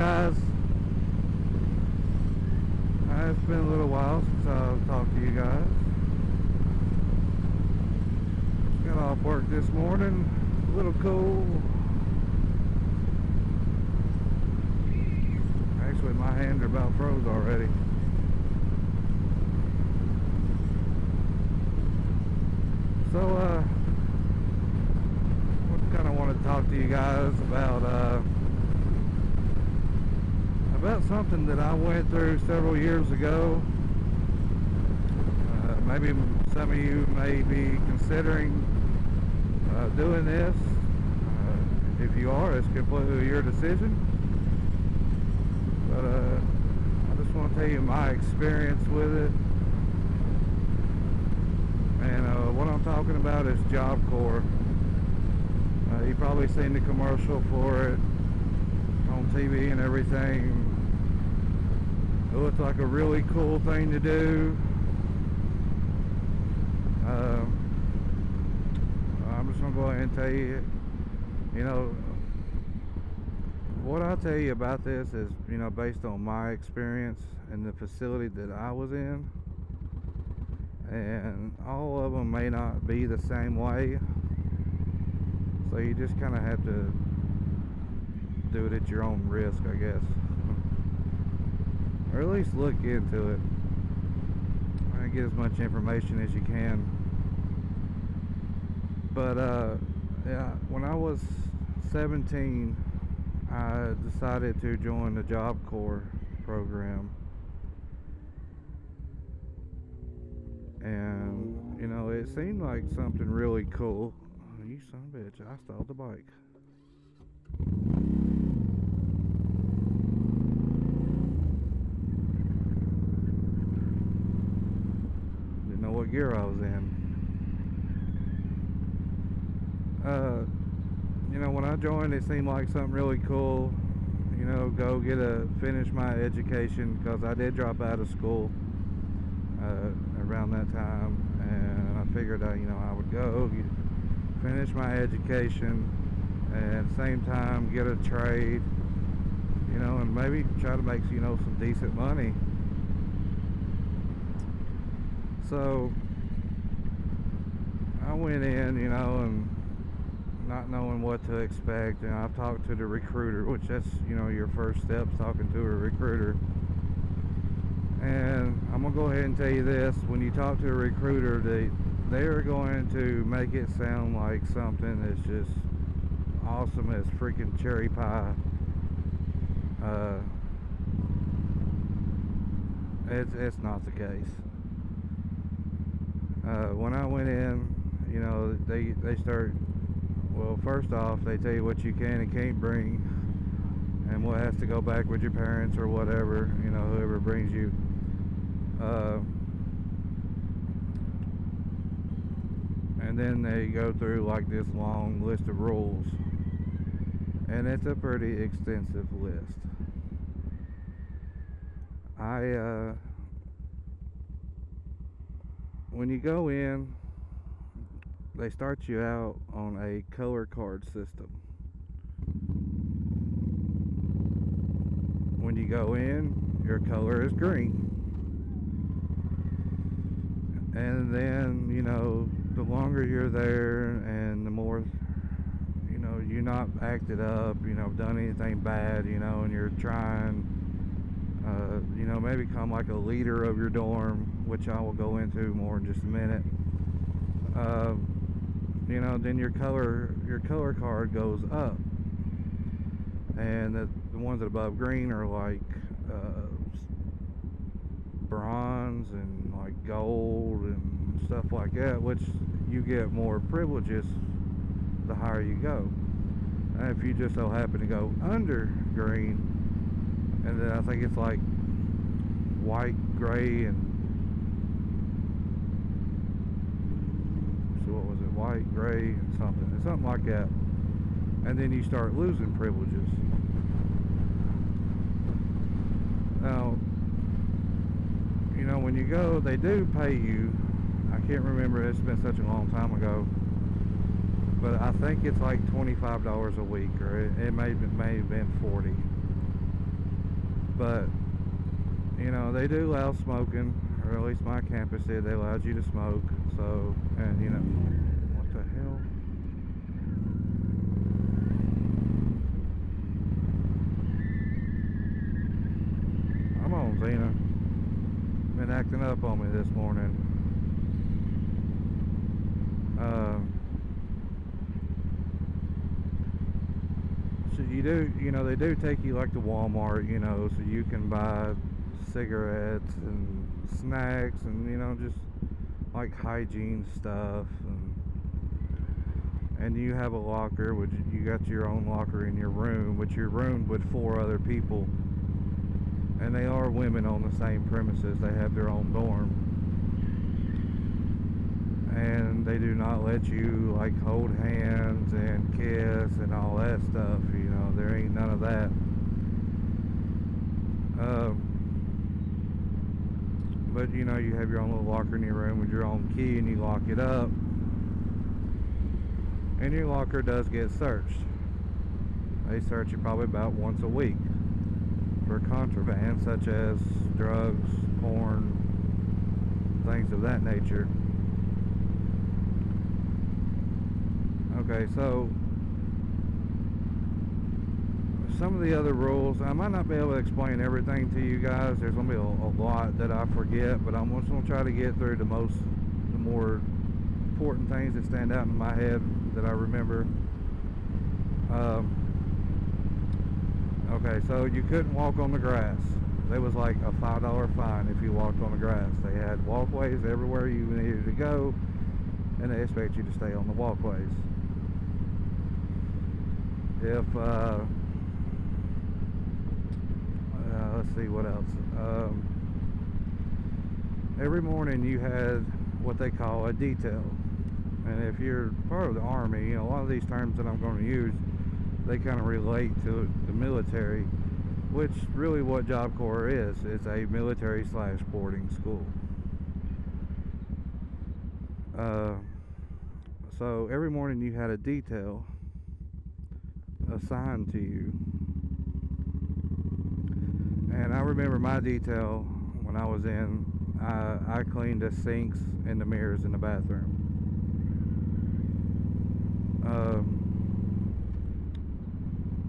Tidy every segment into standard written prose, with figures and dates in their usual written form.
guys? It's been a little while since I've talked to you guys. Got off work this morning, a little cool. Actually, my hands are about froze already. So, I kind of want to talk to you guys about something that I went through several years ago. Maybe some of you may be considering doing this. If you are, it's completely your decision. But I just want to tell you my experience with it. And what I'm talking about is Job Corps. You've probably seen the commercial for it on TV and everything. It looks like a really cool thing to do. I'm just going to go ahead and tell you, you know, what I'll tell you about this is, you know, based on my experience in the facility that I was in. And all of them may not be the same way. So you just kind of have to do it at your own risk, I guess. Or at least look into it and get as much information as you can. But yeah, when I was 17, I decided to join the Job Corps program. And you know, it seemed like something really cool. Oh, you son of a bitch, I stalled the bike. Didn't know what gear I was in. You know, when I joined, it seemed like something really cool. You know, go finish my education, because I did drop out of school around that time, and I figured you know, I would go finish my education and at the same time get a trade, you know, and maybe try to make, you know, some decent money. So I went in, you know, and not knowing what to expect, and I talked to the recruiter, which that's, you know, your first step, talking to a recruiter. And I'm gonna go ahead and tell you this: when you talk to a recruiter, they are going to make it sound like something that's just awesome as freaking cherry pie. It's not the case. When I went in, you know, they start. Well, first off, they tell you what you can and can't bring, and what has to go back with your parents or whatever, you know, whoever brings you. And then they go through like this long list of rules, and it's a pretty extensive list. When you go in, they start you out on a color card system. When you go in, your color is green. And then, you know, the longer you're there and the more, you know, you're not acted up, you know, done anything bad, you know, and you're trying, you know, maybe become like a leader of your dorm, which I will go into more in just a minute. You know, then your color card goes up, and the ones that above green are like bronze and like gold and stuff like that, which you get more privileges the higher you go. And if you just so happen to go under green, and then I think it's like white, gray, and so what was it, white, gray, something like that, and then you start losing privileges. Now, you know, when you go, they do pay you. I can't remember, it's been such a long time ago, but I think it's like $25 a week, or it may have been 40. But you know, they do allow smoking, or at least my campus did. They allowed you to smoke. So, and you know, what the hell? Come on, Zena. Been acting up on me this morning. So you know, they do take you like to Walmart, you know, so you can buy cigarettes and snacks and, you know, just like hygiene stuff. And you have a locker, which you got your own locker in your room, but you're roomed with 4 other people. And they are women on the same premises. They have their own dorm. And they do not let you like hold hands and kiss and all that stuff, you know. There ain't none of that. But you know, you have your own little locker in your room with your own key, and you lock it up, and your locker does get searched. They search you probably about once a week for contraband such as drugs, porn, things of that nature. Okay, so some of the other rules, I might not be able to explain everything to you guys. There's going to be a lot that I forget, but I'm just going to try to get through the more important things that stand out in my head that I remember. Okay, so you couldn't walk on the grass. There was like a $5 fine if you walked on the grass. They had walkways everywhere you needed to go, and they expect you to stay on the walkways. If let's see what else. Every morning you had what they call a detail, and if you're part of the Army, you know, a lot of these terms that I'm going to use, they kind of relate to the military, which really what Job Corps is. It's a military / boarding school. So every morning you had a detail assigned to you. And I remember my detail when I was in, I cleaned the sinks and the mirrors in the bathroom.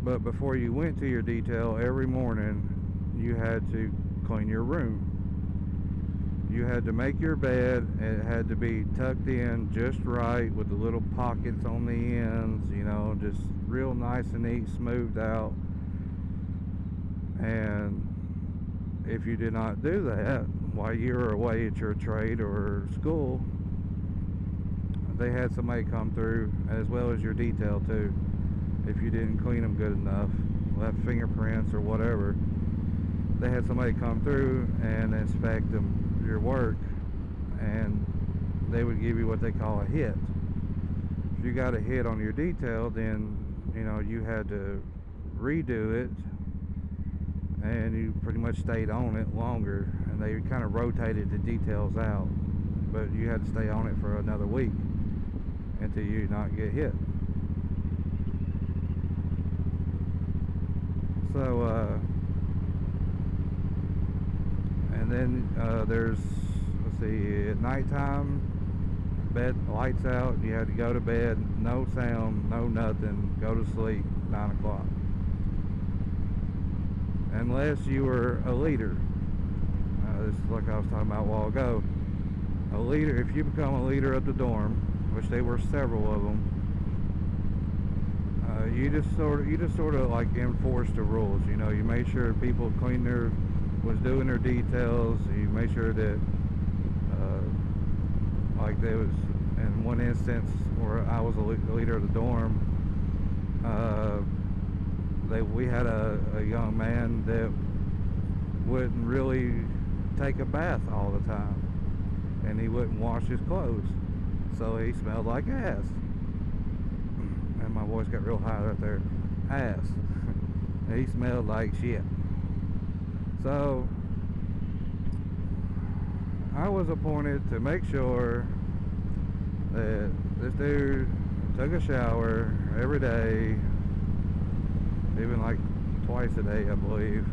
But before you went to your detail, every morning you had to clean your room. You had to make your bed. It had to be tucked in just right with the little pockets on the ends, you know, just real nice and neat, smoothed out. And if you did not do that while you were away at your trade or school, they had somebody come through, as well as your detail too. If you didn't clean them good enough, left fingerprints or whatever, they had somebody come through and inspect your work, and they would give you what they call a hit. If you got a hit on your detail, then you know you had to redo it, and you pretty much stayed on it longer, and they kind of rotated the details out, but you had to stay on it for another week until you not get hit. So and then there's, let's see, at nighttime, bed lights out, you had to go to bed, no sound, no nothing, go to sleep, 9 o'clock. Unless you were a leader. This is like I was talking about a while ago. A leader, if you become a leader of the dorm, which there were several of them, you just sort of like enforced the rules. You know, you made sure people was doing their details. You made sure that like there was, in one instance where I was a leader of the dorm, we had a young man that wouldn't really take a bath all the time, and he wouldn't wash his clothes, so he smelled like ass. And my voice got real high right there. Ass. He smelled like shit. So I was appointed to make sure that this dude took a shower every day, even like twice a day, I believe.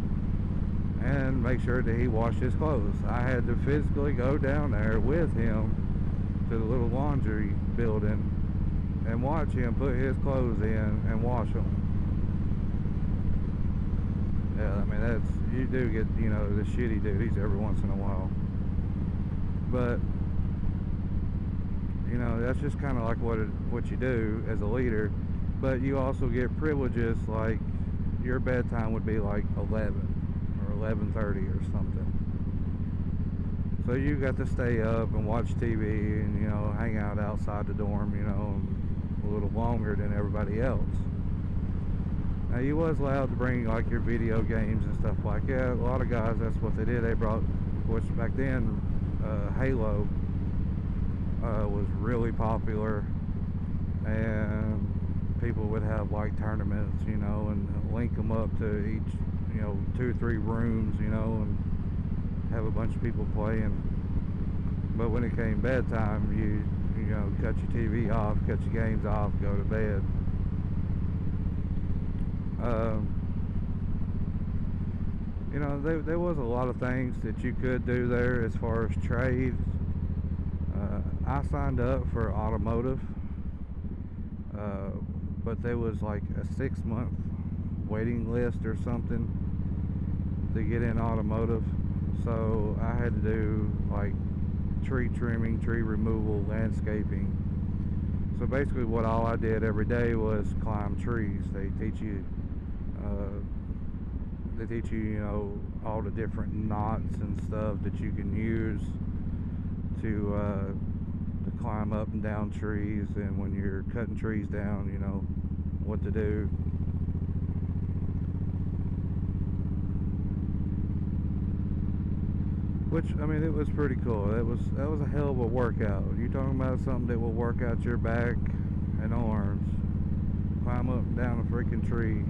and make sure that he washed his clothes. I had to physically go down there with him to the little laundry building and watch him put his clothes in and wash them. Yeah, I mean, you do get, you know, the shitty duties every once in a while, but you know, that's just kind of like what you do as a leader. But you also get privileges, like your bedtime would be like 11 or 11:30 or something, so you got to stay up and watch TV and, you know, hang out outside the dorm, you know, a little longer than everybody else. Now, you was allowed to bring like your video games and stuff like that. A lot of guys, that's what they did. They brought, which back then, Halo was really popular, and people would have like tournaments, you know, and link them up to each, you know, 2-3 rooms, you know, and have a bunch of people playing. But when it came bedtime, you know, cut your TV off, cut your games off, go to bed. You know, there was a lot of things that you could do there as far as trades. I signed up for automotive, but there was like a 6-month waiting list or something to get in automotive. So I had to do like tree trimming, tree removal, landscaping. So basically what all I did every day was climb trees. They teach you, you know, all the different knots and stuff that you can use to climb up and down trees, and when you're cutting trees down, you know what to do. Which, I mean, it was pretty cool. That was a hell of a workout. You're talking about something that will work out your back and arms. Climb up and down a freaking tree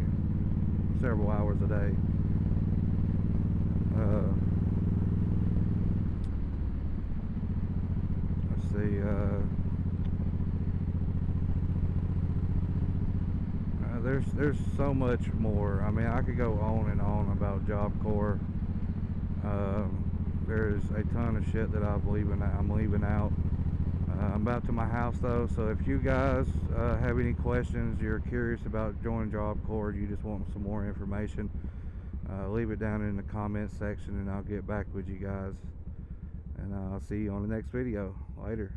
several hours a day. Let's see. There's so much more. I mean, I could go on and on about Job Corps. There's a ton of shit that I'm leaving out. I'm about to my house though, so if you guys have any questions, you're curious about joining Job Corps, you just want some more information, leave it down in the comments section and I'll get back with you guys. And I'll see you on the next video. Later.